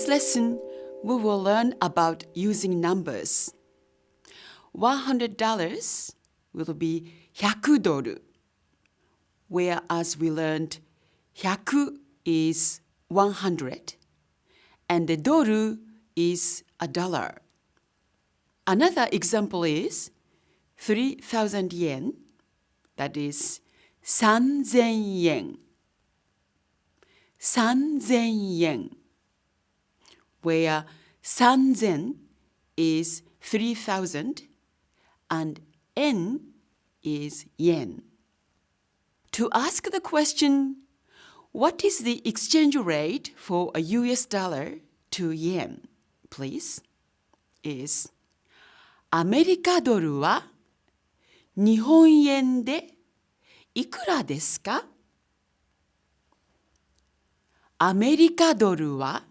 this lesson, we will learn about using numbers. $100 will be 100ドル, whereas we learned 100 is 100 and the ドル is a dollar. Another example is 3,000 yen, that is 3,000 yen. 3,000 yen, where 3,000 is 3,000 and yen is yen. To ask the question, what is the exchange rate for a US dollar to yen, please, is アメリカドルは日本円でいくらですか？アメリカドルは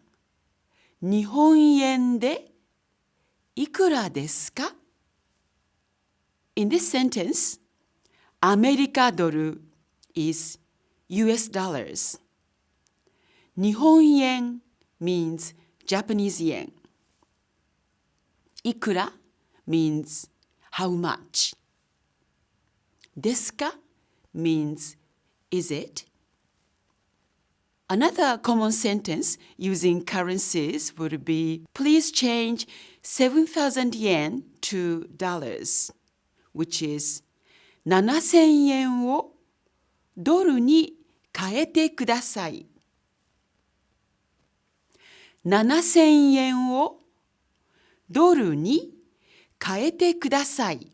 日本円でいくらですか？ In this sentence, アメリカドル is US dollars. 日本円 means Japanese yen. いくら means how much. ですか means is it? Another common sentence using currencies would be, please change 7,000 yen to dollars, which is 7,000円をドルに変えてください。7,000円をドルに変えてください。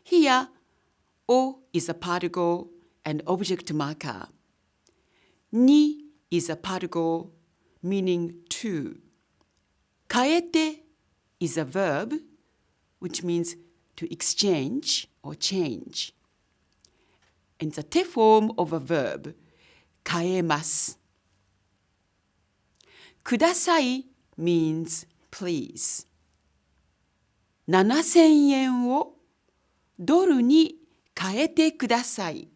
Here, O is a particle and object marker. に is a particle meaning to. 変えて is a verb which means to exchange or change. And it's a te form of a verb, 変えます。ください means please. 7,000円をドルに変えてください。